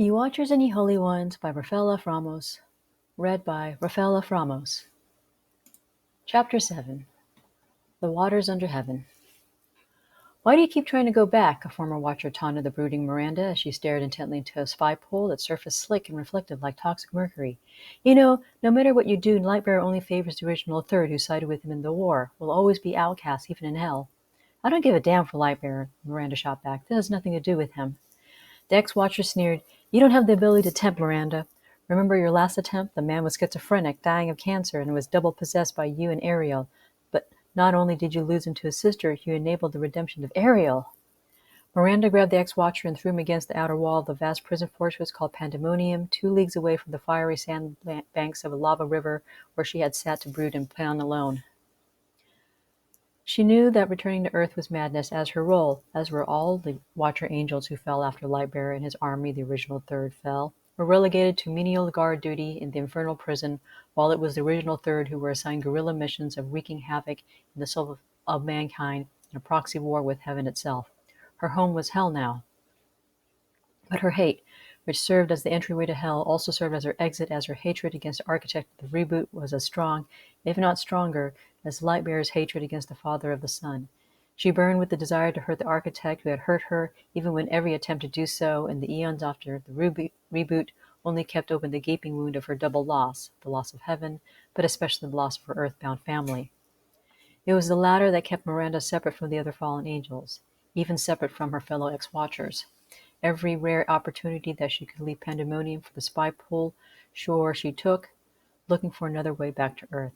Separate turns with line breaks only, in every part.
Ye Watchers and Ye Holy Ones by Rafaela Framos. Read by Rafaela Framos. Chapter 7. The Waters Under Heaven. Why do you keep trying to go back? A former watcher taunted the brooding Miranda as she stared intently into a spy pool that surfaced slick and reflective like toxic mercury. You know, no matter what you do, Lightbearer only favors the original third who sided with him in the war. Will always be outcast, even in hell. I don't give a damn for Lightbearer, Miranda shot back. That has nothing to do with him. The ex-watcher sneered. You don't have the ability to tempt, Miranda. Remember your last attempt? The man was schizophrenic, dying of cancer, and was double possessed by you and Ariel. But not only did you lose him to his sister, you enabled the redemption of Ariel. Miranda grabbed the ex-watcher and threw him against the outer wall of the vast prison fortress called Pandemonium, 2 leagues away from the fiery sand banks of a lava river where she had sat to brood and plan alone. She knew that returning to Earth was madness as her role, as were all the Watcher Angels who fell after Lightbearer and his army, the original third, were relegated to menial guard duty in the infernal prison, while it was the original third who were assigned guerrilla missions of wreaking havoc in the soul of mankind in a proxy war with heaven itself. Her home was hell now. But her hate, which served as the entryway to hell, also served as her exit, as her hatred against the architect of the reboot was as strong, if not stronger, as Lightbearer's hatred against the father of the sun. She burned with the desire to hurt the architect who had hurt her, even when every attempt to do so in the eons after the reboot only kept open the gaping wound of her double loss, the loss of heaven, but especially the loss of her earthbound family. It was the latter that kept Miranda separate from the other fallen angels, even separate from her fellow ex-watchers. Every rare opportunity that she could leave Pandemonium for the spy pool shore she took, looking for another way back to Earth.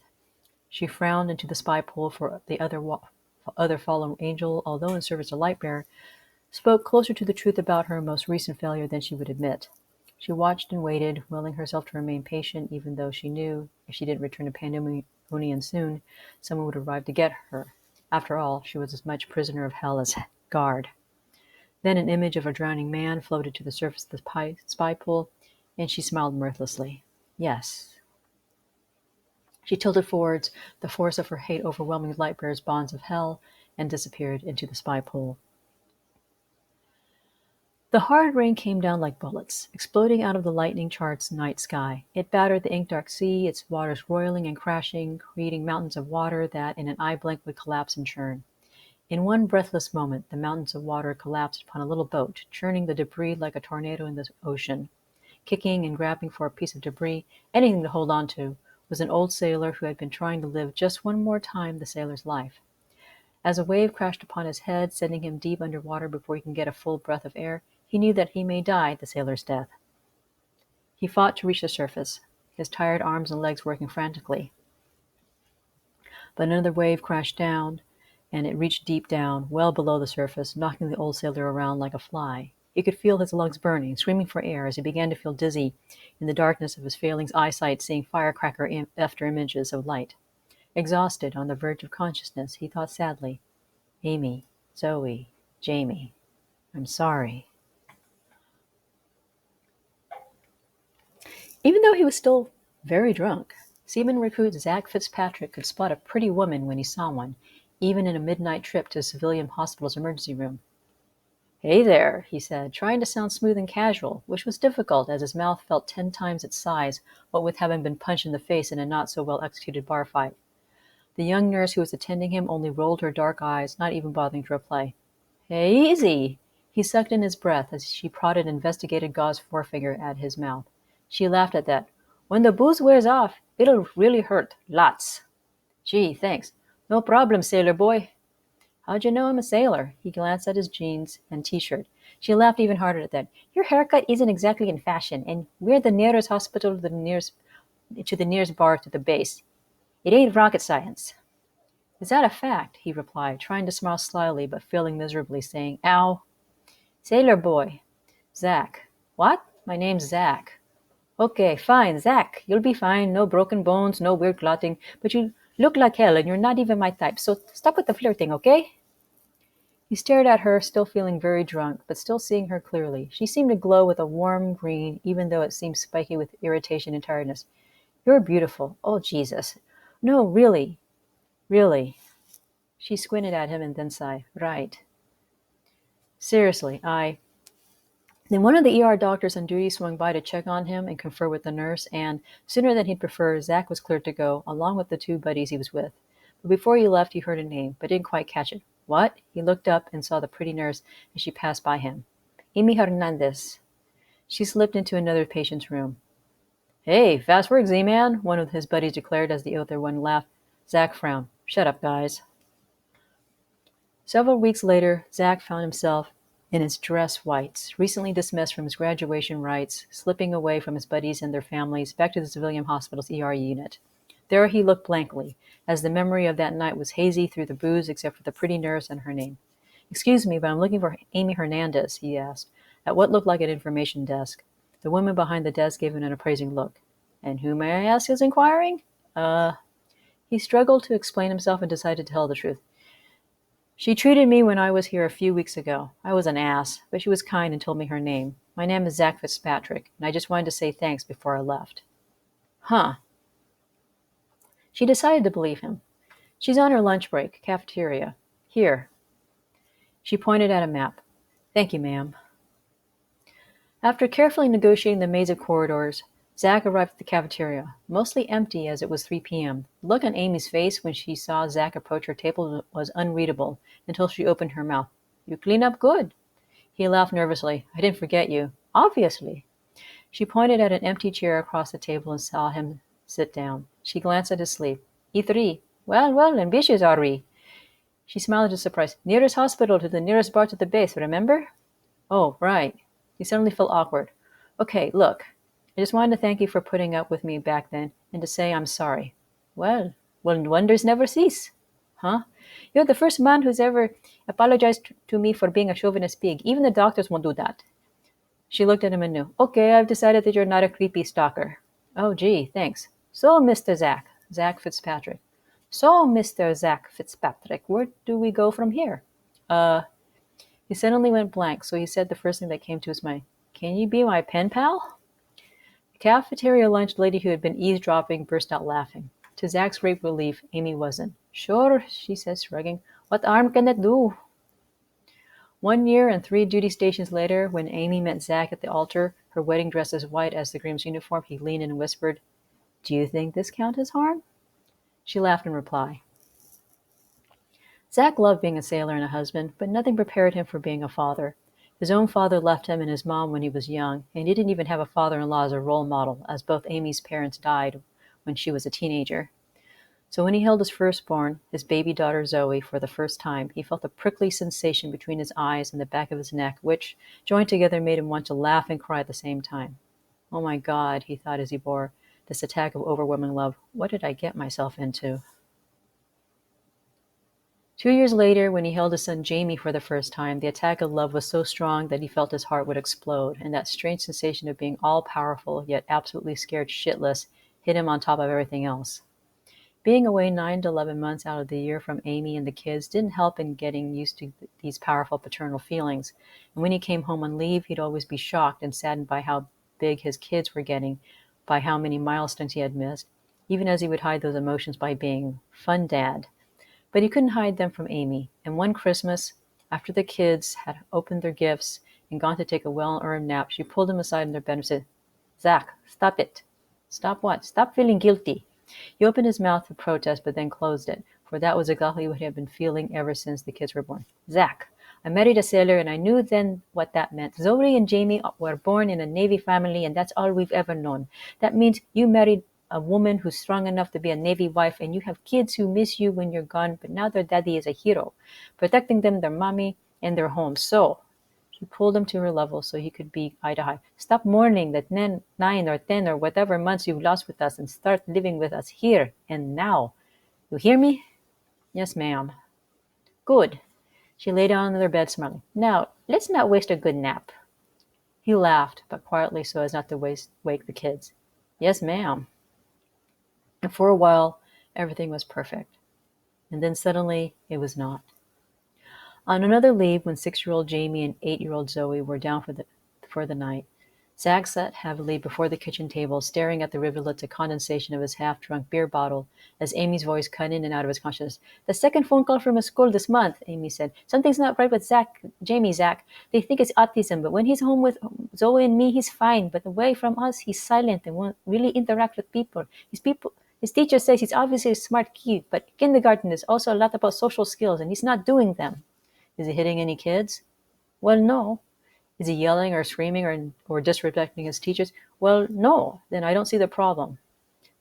She frowned into the spy pool for the other fallen angel, although in service to Lightbearer, spoke closer to the truth about her most recent failure than she would admit. She watched and waited, willing herself to remain patient, even though she knew if she didn't return to Pandemonium soon, someone would arrive to get her. After all, she was as much prisoner of hell as guard. Then an image of a drowning man floated to the surface of the spy pool, and she smiled mirthlessly. Yes. She tilted forwards, the force of her hate overwhelming Lightbearer's bonds of hell, and disappeared into the spy pool. The hard rain came down like bullets, exploding out of the lightning-charged night sky. It battered the ink-dark sea, its waters roiling and crashing, creating mountains of water that, in an eye blink, would collapse and churn. In one breathless moment, the mountains of water collapsed upon a little boat, churning the debris like a tornado in the ocean. Kicking and grabbing for a piece of debris, anything to hold on to, was an old sailor who had been trying to live just one more time the sailor's life. As a wave crashed upon his head, sending him deep underwater before he can get a full breath of air, he knew that he may die the sailor's death. He fought to reach the surface, his tired arms and legs working frantically. But another wave crashed down, and it reached deep down, well below the surface, knocking the old sailor around like a fly. He could feel his lungs burning, screaming for air as he began to feel dizzy in the darkness of his failing eyesight, seeing firecracker after images of light. Exhausted, on the verge of consciousness, he thought sadly, Amy, Zoe, Jamie, I'm sorry. Even though he was still very drunk, Seaman recruit Zach Fitzpatrick could spot a pretty woman when he saw one, even in a midnight trip to a civilian hospital's emergency room. Hey there, he said, trying to sound smooth and casual, which was difficult as his mouth felt 10 times its size, what with having been punched in the face in a not-so-well-executed bar fight. The young nurse who was attending him only rolled her dark eyes, not even bothering to reply. Hey, easy! He sucked in his breath as she prodded an investigated gauze forefinger at his mouth. She laughed at that. When the booze wears off, it'll really hurt. Lots. Gee, thanks. No problem, sailor boy. How'd you know I'm a sailor? He glanced at his jeans and t-shirt. She laughed even harder at that. Your haircut isn't exactly in fashion, and we're the nearest hospital to the nearest bar to the base. It ain't rocket science. Is that a fact? He replied, trying to smile slyly but failing miserably, saying, Ow. Sailor boy. Zach. What? My name's Zach. Okay, fine, Zach. You'll be fine. No broken bones, no weird clotting, but you look like hell and you're not even my type, so stop with the flirting, okay? He stared at her, still feeling very drunk, but still seeing her clearly. She seemed to glow with a warm green, even though it seemed spiky with irritation and tiredness. You're beautiful. Oh, Jesus. No, really. Really. She squinted at him and then sighed. Right. Seriously, Then one of the ER doctors on duty swung by to check on him and confer with the nurse, and sooner than he'd prefer, Zach was cleared to go, along with the two buddies he was with. But before he left, he heard a name, but didn't quite catch it. What? He looked up and saw the pretty nurse as she passed by him. Amy Hernandez. She slipped into another patient's room. Hey, fast work, Z-Man, one of his buddies declared as the other one laughed. Zach frowned. Shut up, guys. Several weeks later, Zach found himself in his dress whites, recently dismissed from his graduation rites, slipping away from his buddies and their families back to the civilian hospital's ER unit. There he looked blankly, as the memory of that night was hazy through the booze except for the pretty nurse and her name. Excuse me, but I'm looking for Amy Hernandez, he asked, at what looked like an information desk. The woman behind the desk gave him an appraising look. And who, may I ask, is inquiring? He struggled to explain himself and decided to tell the truth. She treated me when I was here a few weeks ago. I was an ass, but she was kind and told me her name. My name is Zach Fitzpatrick, and I just wanted to say thanks before I left. Huh. She decided to believe him. She's on her lunch break, cafeteria. Here. She pointed at a map. Thank you, ma'am. After carefully negotiating the maze of corridors, Zach arrived at the cafeteria, mostly empty as it was 3 p.m. The look on Amy's face when she saw Zach approach her table was unreadable until she opened her mouth. You clean up good. He laughed nervously. I didn't forget you. Obviously. She pointed at an empty chair across the table and saw him sit down. She glanced at his sleeve. E3. Well, ambitious are we? She smiled at his surprise. Nearest hospital to the nearest bar to the base, remember? Oh, right. He suddenly felt awkward. Okay, look. I just wanted to thank you for putting up with me back then and to say I'm sorry. Well, wonders never cease. Huh? You're the first man who's ever apologized to me for being a chauvinist pig. Even the doctors won't do that. She looked at him anew. Okay, I've decided that you're not a creepy stalker. Oh, gee, thanks. So, Mr. Zach Fitzpatrick. So, Mr. Zach Fitzpatrick, where do we go from here? He suddenly went blank, so he said the first thing that came to his mind. Can you be my pen pal? The cafeteria lunch lady who had been eavesdropping burst out laughing. To Zach's great relief, Amy wasn't. Sure, she said, shrugging. What harm can it do? 1 year and 3 duty stations later, when Amy met Zach at the altar, her wedding dress as white as the groom's uniform, he leaned in and whispered, Do you think this counts as harm? She laughed in reply. Zach loved being a sailor and a husband, but nothing prepared him for being a father. His own father left him and his mom when he was young, and he didn't even have a father-in-law as a role model, as both Amy's parents died when she was a teenager. So when he held his firstborn, his baby daughter Zoe, for the first time, he felt a prickly sensation between his eyes and the back of his neck, which, joined together, made him want to laugh and cry at the same time. Oh my God, he thought as he bore this attack of overwhelming love. What did I get myself into? 2 years later, when he held his son Jamie for the first time, the attack of love was so strong that he felt his heart would explode, and that strange sensation of being all-powerful yet absolutely scared shitless hit him on top of everything else. Being away 9 to 11 months out of the year from Amy and the kids didn't help in getting used to these powerful paternal feelings, and when he came home on leave, he'd always be shocked and saddened by how big his kids were getting, by how many milestones he had missed, even as he would hide those emotions by being fun dad. But he couldn't hide them from Amy, and one Christmas, after the kids had opened their gifts and gone to take a well-earned nap, she pulled him aside in their bed and said, Zach, stop it. Stop what? Stop feeling guilty. He opened his mouth to protest, but then closed it, for that was exactly what he had been feeling ever since the kids were born. Zach, I married a sailor, and I knew then what that meant. Zoe and Jamie were born in a Navy family, and that's all we've ever known. That means you married a woman who's strong enough to be a Navy wife, and you have kids who miss you when you're gone, but now their daddy is a hero, protecting them, their mommy, and their home. So she pulled him to her level so he could be eye to eye. Stop mourning that 9 or 10 or whatever months you've lost with us and start living with us here and now. You hear me? Yes, ma'am. Good. She lay down on their bed, smiling. Now, let's not waste a good nap. He laughed, but quietly so as not to wake the kids. Yes, ma'am. And for a while, everything was perfect. And then suddenly, it was not. On another leave, when 6-year-old Jamie and 8-year-old Zoe were down for the night, Zach sat heavily before the kitchen table, staring at the rivulets of condensation of his half-drunk beer bottle as Amy's voice cut in and out of his consciousness. "The second phone call from a school this month," Amy said. "Something's not right with Zach. They think it's autism, but when he's home with Zoe and me, he's fine. But away from us, he's silent and won't really interact with people. His teacher says he's obviously a smart kid, but kindergarten is also a lot about social skills, and he's not doing them." "Is he hitting any kids?" "Well, no." "Is he yelling or screaming or disrespecting his teachers?" "Well, no." "Then I don't see the problem."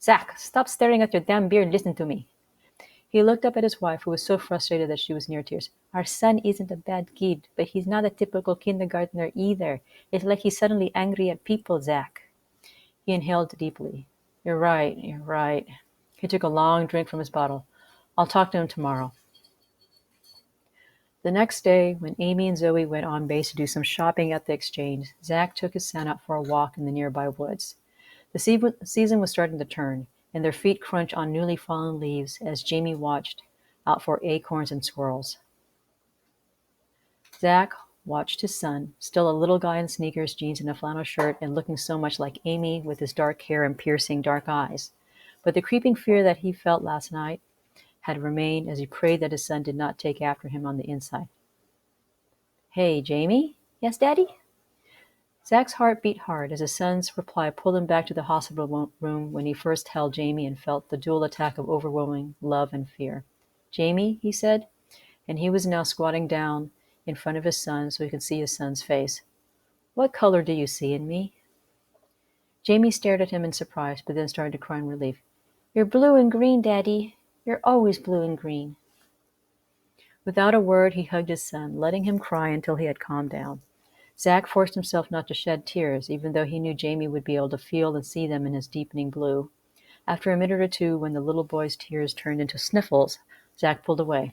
"Zach, stop staring at your damn beer and listen to me." He looked up at his wife, who was so frustrated that she was near tears. "Our son isn't a bad kid, but he's not a typical kindergartner either. It's like he's suddenly angry at people, Zach." He inhaled deeply. You're right. He took a long drink from his bottle. "I'll talk to him tomorrow." The next day, when Amy and Zoe went on base to do some shopping at the exchange, Zach took his son out for a walk in the nearby woods. The season was starting to turn, and their feet crunched on newly fallen leaves as Jamie watched out for acorns and squirrels. Zach watched his son, still a little guy in sneakers, jeans, and a flannel shirt, and looking so much like Amy with his dark hair and piercing dark eyes. But the creeping fear that he felt last night had remained as he prayed that his son did not take after him on the inside. "Hey, Jamie?" "Yes, Daddy?" Zach's heart beat hard as his son's reply pulled him back to the hospital room when he first held Jamie and felt the dual attack of overwhelming love and fear. "Jamie," he said, and he was now squatting down in front of his son so he could see his son's face. "What color do you see in me?" Jamie stared at him in surprise, but then started to cry in relief. "You're blue and green, Daddy. You're always blue and green." Without a word, he hugged his son, letting him cry until he had calmed down. Zach forced himself not to shed tears, even though he knew Jamie would be able to feel and see them in his deepening blue. After a minute or two, when the little boy's tears turned into sniffles, Zach pulled away.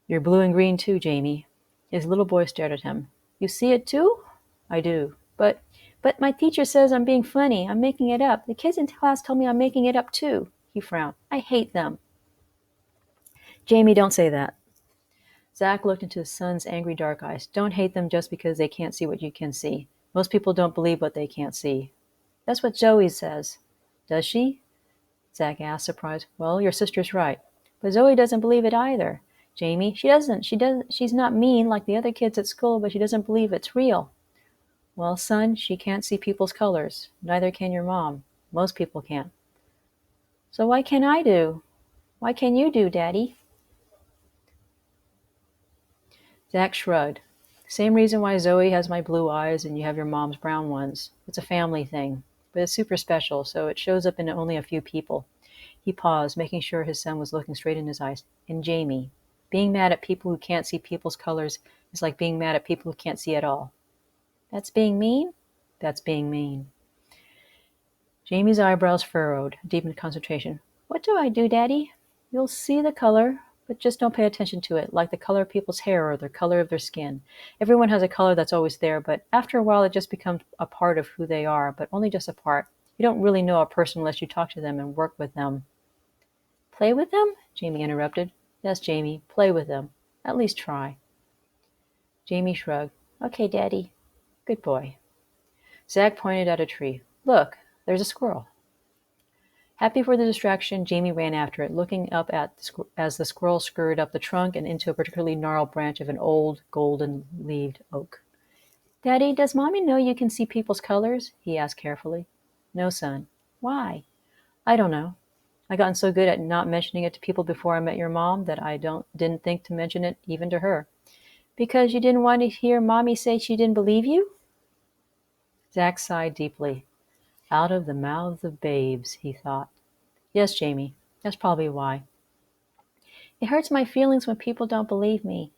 "You're blue and green too, Jamie." His little boy stared at him. "You see it too?" "I do. But my teacher says I'm being funny. I'm making it up. The kids in class tell me I'm making it up too." He frowned. "I hate them." "Jamie, don't say that." Zach looked into his son's angry dark eyes. "Don't hate them just because they can't see what you can see. Most people don't believe what they can't see." "That's what Zoe says." "Does she?" Zach asked, surprised. "Well, your sister's right. But Zoe doesn't believe it either. Jamie, she doesn't. She's not mean like the other kids at school, but she doesn't believe it's real." "Well, son, she can't see people's colors. Neither can your mom. Most people can't." "So why can't I do? Why can you do, Daddy?" Zach shrugged. "Same reason why Zoe has my blue eyes and you have your mom's brown ones. It's a family thing. But it's super special, so it shows up in only a few people." He paused, making sure his son was looking straight in his eyes. "And Jamie, being mad at people who can't see people's colors is like being mad at people who can't see at all." "That's being mean?" "That's being mean." Jamie's eyebrows furrowed, deep in concentration. "What do I do, Daddy?" "You'll see the color, but just don't pay attention to it, like the color of people's hair or the color of their skin. Everyone has a color that's always there, but after a while it just becomes a part of who they are, but only just a part. You don't really know a person unless you talk to them and work with them." "Play with them?" Jamie interrupted. "Yes, Jamie, play with them. At least try." Jamie shrugged. "Okay, Daddy." "Good boy." Zach pointed at a tree. "Look, there's a squirrel." Happy for the distraction, Jamie ran after it, looking up as the squirrel scurried up the trunk and into a particularly gnarled branch of an old, golden-leaved oak. "Daddy, does Mommy know you can see people's colors?" he asked carefully. "No, son." "Why?" "I don't know. I gotten so good at not mentioning it to people before I met your mom that I didn't think to mention it even to her." "Because you didn't want to hear Mommy say she didn't believe you?" Zach sighed deeply. Out of the mouths of babes, he thought. "Yes, Jamie, that's probably why." "It hurts my feelings when people don't believe me."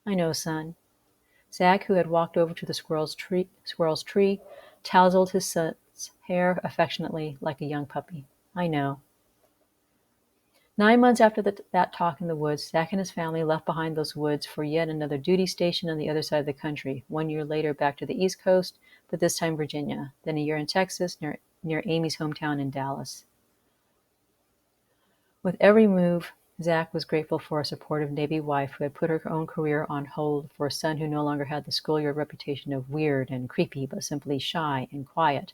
"I know, son." Zach, who had walked over to the squirrel's tree, tousled his son's hair affectionately like a young puppy. "I know." 9 months after that talk in the woods, Zach and his family left behind those woods for yet another duty station on the other side of the country. 1 year later, back to the East Coast, but this time Virginia. Then a year in Texas, near Amy's hometown in Dallas. With every move, Zach was grateful for a supportive Navy wife who had put her own career on hold for a son who no longer had the schoolyard reputation of weird and creepy, but simply shy and quiet,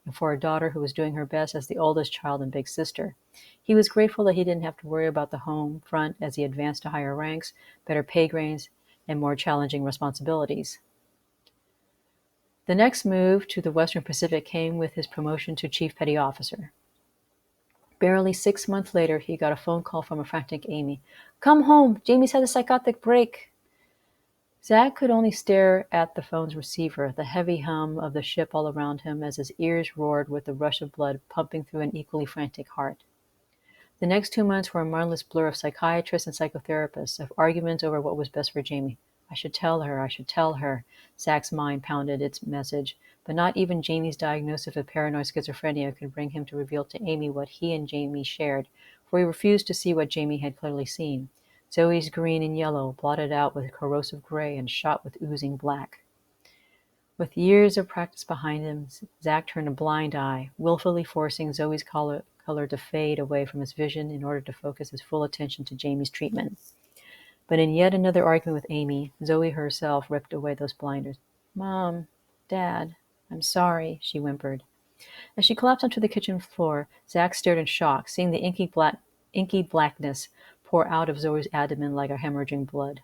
and for a daughter who was doing her best as the oldest child and big sister. He was grateful that he didn't have to worry about the home front as he advanced to higher ranks, better pay grades, and more challenging responsibilities. The next move to the Western Pacific came with his promotion to Chief Petty Officer. Barely 6 months later, he got a phone call from a frantic Amy. "Come home! Jamie's had a psychotic break!" Zach could only stare at the phone's receiver, the heavy hum of the ship all around him as his ears roared with the rush of blood pumping through an equally frantic heart. The next 2 months were a mindless blur of psychiatrists and psychotherapists, of arguments over what was best for Jamie. I should tell her, I should tell her. Zach's mind pounded its message, but not even Jamie's diagnosis of paranoid schizophrenia could bring him to reveal to Amy what he and Jamie shared, for he refused to see what Jamie had clearly seen. Zoe's green and yellow, blotted out with corrosive gray and shot with oozing black. With years of practice behind him, Zach turned a blind eye, willfully forcing Zoe's color to fade away from his vision in order to focus his full attention to Jamie's treatment. But in yet another argument with Amy, Zoe herself ripped away those blinders. "Mom, Dad, I'm sorry," she whimpered. As she collapsed onto the kitchen floor, Zach stared in shock, seeing the inky blackness pour out of Zoe's abdomen like a hemorrhaging blood.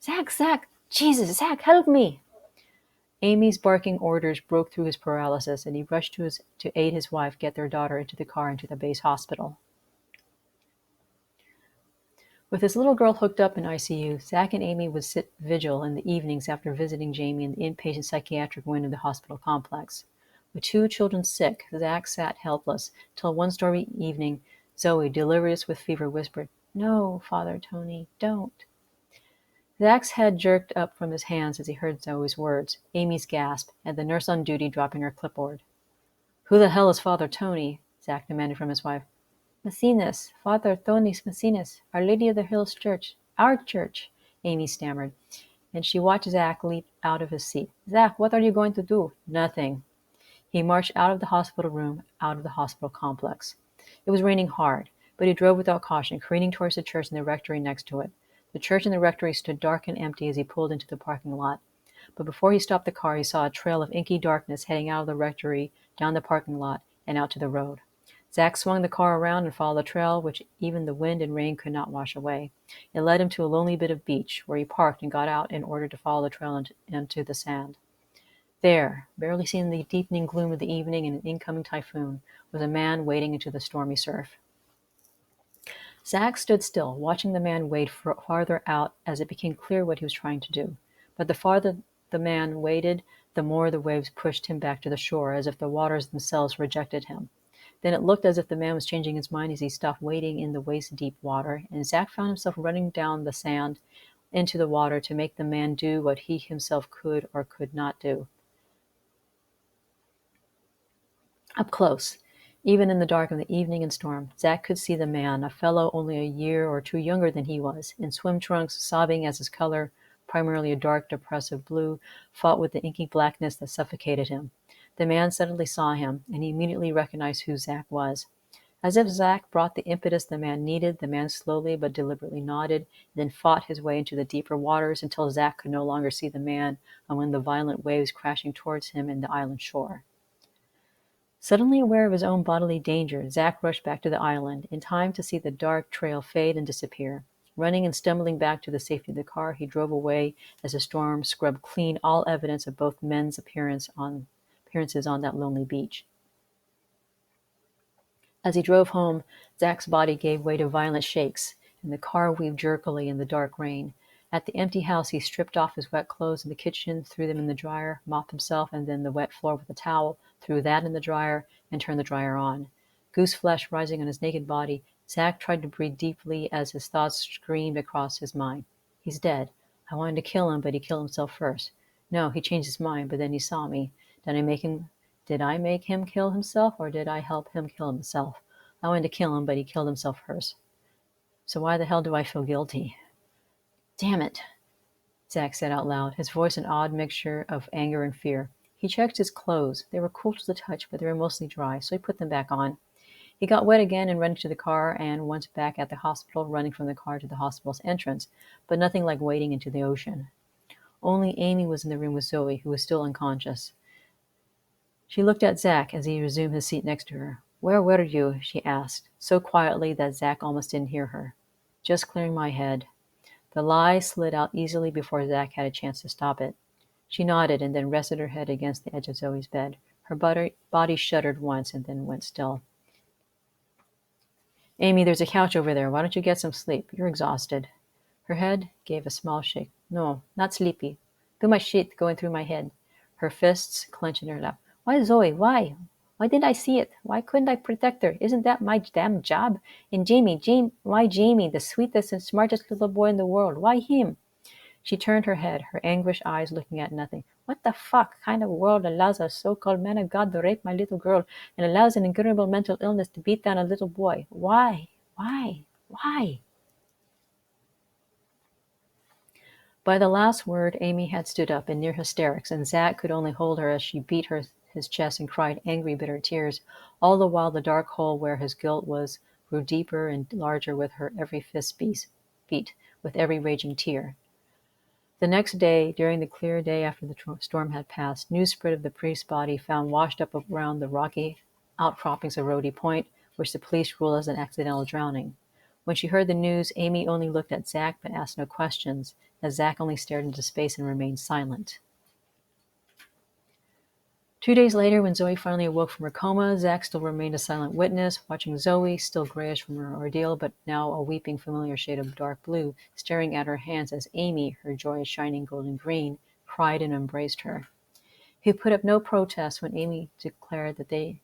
Zach! Jesus, Zach, help me!" Amy's barking orders broke through his paralysis, and he rushed to aid his wife get their daughter into the car and to the base hospital. With his little girl hooked up in ICU, Zach and Amy would sit vigil in the evenings after visiting Jamie in the inpatient psychiatric wing of the hospital complex. With 2 children sick, Zach sat helpless, till one stormy evening, Zoe, delirious with fever, whispered, "No, Father Tony, don't." Zach's head jerked up from his hands as he heard Zoe's words, Amy's gasp, and the nurse on duty dropping her clipboard. "Who the hell is Father Tony?" Zach demanded from his wife. "Maecenas, Father Tony's Maecenas, Our Lady of the Hills Church, our church," Amy stammered, and she watched Zach leap out of his seat. "Zach, what are you going to do?" "Nothing." He marched out of the hospital room, out of the hospital complex. It was raining hard, but he drove without caution, careening towards the church and the rectory next to it. The church and the rectory stood dark and empty as he pulled into the parking lot. But before he stopped the car, he saw a trail of inky darkness heading out of the rectory, down the parking lot, and out to the road. Zach swung the car around and followed the trail, which even the wind and rain could not wash away. It led him to a lonely bit of beach, where he parked and got out in order to follow the trail into the sand. There, barely seen in the deepening gloom of the evening and an incoming typhoon, was a man wading into the stormy surf. Zach stood still, watching the man wade farther out as it became clear what he was trying to do. But the farther the man waded, the more the waves pushed him back to the shore, as if the waters themselves rejected him. Then it looked as if the man was changing his mind as he stopped wading in the waist-deep water, and Zach found himself running down the sand into the water to make the man do what he himself could or could not do. Up close, even in the dark of the evening and storm, Zach could see the man, a fellow only a year or 2 younger than he was, in swim trunks, sobbing as his color, primarily a dark, depressive blue, fought with the inky blackness that suffocated him. The man suddenly saw him, and he immediately recognized who Zach was. As if Zach brought the impetus the man needed, the man slowly but deliberately nodded, and then fought his way into the deeper waters until Zach could no longer see the man among the violent waves crashing towards him in the island shore. Suddenly aware of his own bodily danger, Zach rushed back to the island, in time to see the dark trail fade and disappear. Running and stumbling back to the safety of the car, he drove away as the storm scrubbed clean all evidence of both men's appearances on that lonely beach. As he drove home, Zach's body gave way to violent shakes, and the car weaved jerkily in the dark rain. At the empty house, he stripped off his wet clothes in the kitchen, threw them in the dryer, mopped himself and then the wet floor with a towel, threw that in the dryer, and turned the dryer on. Goose flesh rising on his naked body, Zach tried to breathe deeply as his thoughts screamed across his mind. He's dead. I wanted to kill him, but he killed himself first. No, he changed his mind, but then he saw me. Did I make him kill himself, or did I help him kill himself? I wanted to kill him, but he killed himself first. So why the hell do I feel guilty? Damn it, Zach said out loud, his voice an odd mixture of anger and fear. He checked his clothes. They were cool to the touch, but they were mostly dry, so he put them back on. He got wet again and ran to the car and once back at the hospital, running from the car to the hospital's entrance, but nothing like wading into the ocean. Only Amy was in the room with Zoe, who was still unconscious. She looked at Zach as he resumed his seat next to her. "Where were you?" she asked, so quietly that Zach almost didn't hear her. "Just clearing my head." The lie slid out easily before Zach had a chance to stop it. She nodded and then rested her head against the edge of Zoe's bed. Her body shuddered once and then went still. "Amy, there's a couch over there. Why don't you get some sleep? You're exhausted." Her head gave a small shake. "No, not sleepy. Too much shit going through my head." Her fists clenched in her lap. "Why, Zoe? Why? Why didn't I see it? Why couldn't I protect her? Isn't that my damn job? And why Jamie, the sweetest and smartest little boy in the world? Why him?" She turned her head, her anguished eyes looking at nothing. "What the fuck kind of world allows a so-called man of God to rape my little girl and allows an incurable mental illness to beat down a little boy? Why? Why? Why?" By the last word, Amy had stood up in near hysterics, and Zach could only hold her as she beat his chest and cried angry, bitter tears, all the while the dark hole where his guilt was grew deeper and larger with her every fist beat, with every raging tear. The next day, during the clear day after the storm had passed, news spread of the priest's body found washed up around the rocky outcroppings of Rhodey Point, which the police ruled as an accidental drowning. When she heard the news, Amy only looked at Zach but asked no questions, as Zach only stared into space and remained silent. 2 days later, when Zoe finally awoke from her coma, Zach still remained a silent witness, watching Zoe, still grayish from her ordeal, but now a weeping familiar shade of dark blue, staring at her hands as Amy, her joyous shining golden green, cried and embraced her. He put up no protest when Amy declared that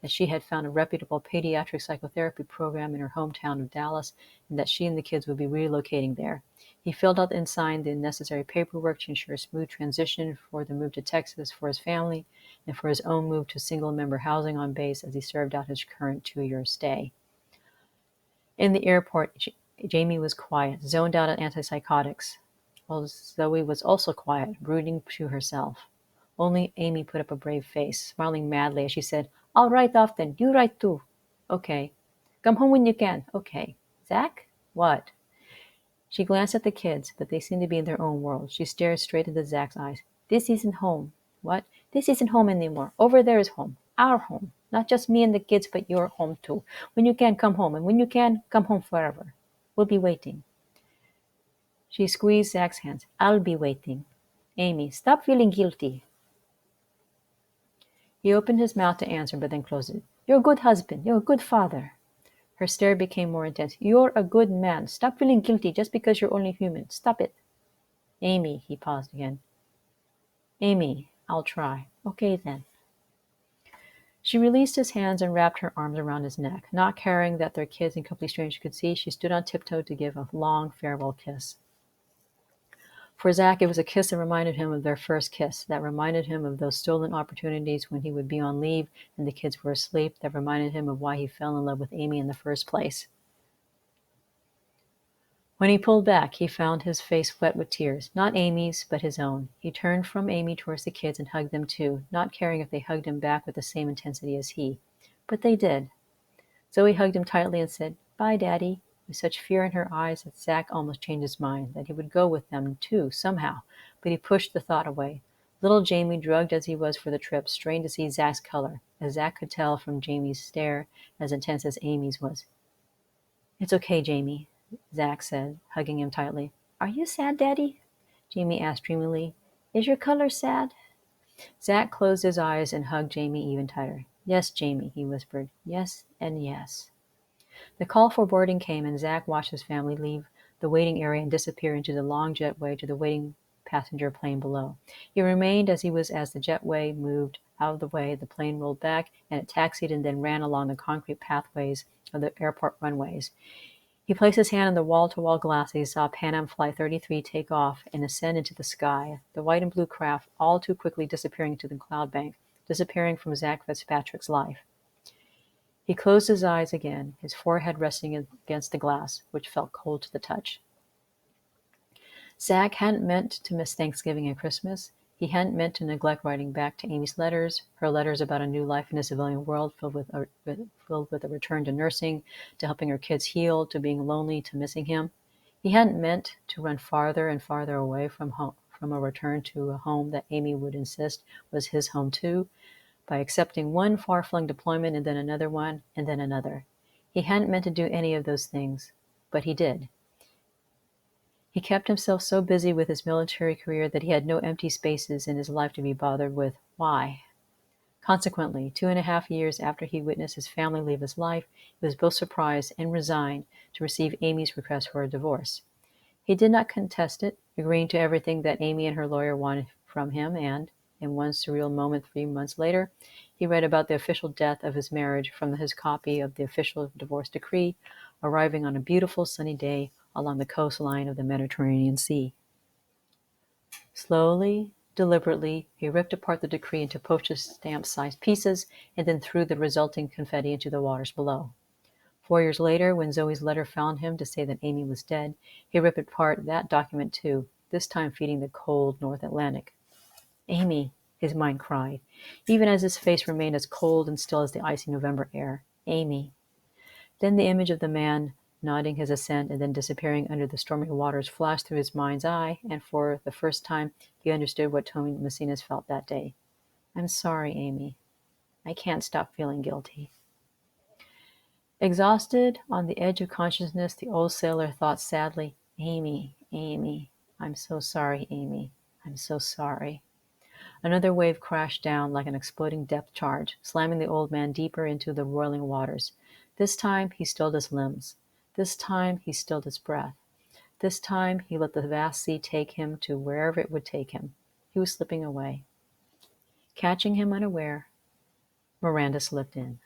she had found a reputable pediatric psychotherapy program in her hometown of Dallas and that she and the kids would be relocating there. He filled out and signed the necessary paperwork to ensure a smooth transition for the move to Texas for his family and for his own move to single-member housing on base as he served out his current 2-year stay. In the airport, Jamie was quiet, zoned out on antipsychotics, while Zoe was also quiet, brooding to herself. Only Amy put up a brave face, smiling madly as she said, "I'll write often. You write too." "Okay." "Come home when you can." "Okay." "Zach?" "What?" She glanced at the kids, but they seemed to be in their own world. She stared straight into Zach's eyes. "This isn't home." "What?" "This isn't home anymore. Over there is home. Our home. Not just me and the kids, but your home too. When you can, come home. And when you can, come home forever. We'll be waiting." She squeezed Zach's hands. "I'll be waiting." "Amy, stop feeling guilty." He opened his mouth to answer, but then closed it. "You're a good husband. You're a good father." Her stare became more intense. "You're a good man. Stop feeling guilty just because you're only human. Stop it." "Amy," he paused again. "Amy, I'll try." "Okay, then." She released his hands and wrapped her arms around his neck. Not caring that their kids and complete strangers could see, she stood on tiptoe to give a long farewell kiss. For Zach, it was a kiss that reminded him of their first kiss, that reminded him of those stolen opportunities when he would be on leave and the kids were asleep, that reminded him of why he fell in love with Amy in the first place. When he pulled back, he found his face wet with tears, not Amy's, but his own. He turned from Amy towards the kids and hugged them too, not caring if they hugged him back with the same intensity as he. But they did. Zoe hugged him tightly and said, "Bye, Daddy," with such fear in her eyes that Zach almost changed his mind, that he would go with them too, somehow, but he pushed the thought away. Little Jamie, drugged as he was for the trip, strained to see Zach's color, as Zach could tell from Jamie's stare, as intense as Amy's was. "It's okay, Jamie," Zach said, hugging him tightly. "Are you sad, Daddy?" Jamie asked dreamily. "Is your color sad?" Zach closed his eyes and hugged Jamie even tighter. "Yes, Jamie," he whispered. "Yes and yes." The call for boarding came, and Zach watched his family leave the waiting area and disappear into the long jetway to the waiting passenger plane below. He remained as the jetway moved out of the way, the plane rolled back, and it taxied and then ran along the concrete pathways of the airport runways. He placed his hand on the wall-to-wall glass as he saw Pan Am Flight 33 take off and ascend into the sky, the white and blue craft all too quickly disappearing into the cloud bank, disappearing from Zach Fitzpatrick's life. He closed his eyes again, his forehead resting against the glass, which felt cold to the touch. Zach hadn't meant to miss Thanksgiving and Christmas. He hadn't meant to neglect writing back to Amy's letters, her letters about a new life in a civilian world filled with a return to nursing, to helping her kids heal, to being lonely, to missing him. He hadn't meant to run farther and farther away from home, from a return to a home that Amy would insist was his home too, by accepting one far-flung deployment and then another one, and then another. He hadn't meant to do any of those things, but he did. He kept himself so busy with his military career that he had no empty spaces in his life to be bothered with why. Consequently, 2.5 years after he witnessed his family leave his life, he was both surprised and resigned to receive Amy's request for a divorce. He did not contest it, agreeing to everything that Amy and her lawyer wanted from him, and, in one surreal moment 3 months later, he read about the official death of his marriage from his copy of the official divorce decree, arriving on a beautiful sunny day along the coastline of the Mediterranean Sea. Slowly, deliberately, he ripped apart the decree into postage stamp-sized pieces and then threw the resulting confetti into the waters below. 4 years later, when Zoe's letter found him to say that Amy was dead, he ripped apart that document too, this time feeding the cold North Atlantic. Amy, his mind cried, even as his face remained as cold and still as the icy November air. Amy. Then the image of the man nodding his assent and then disappearing under the stormy waters flashed through his mind's eye, and for the first time he understood what Tony Messinas felt that day. I'm sorry, Amy. I can't stop feeling guilty. Exhausted, on the edge of consciousness, the old sailor thought sadly, Amy, Amy, I'm so sorry, Amy. I'm so sorry. Another wave crashed down like an exploding depth charge, slamming the old man deeper into the roiling waters. This time he stilled his limbs. This time he stilled his breath. This time he let the vast sea take him to wherever it would take him. He was slipping away. Catching him unaware, Miranda slipped in.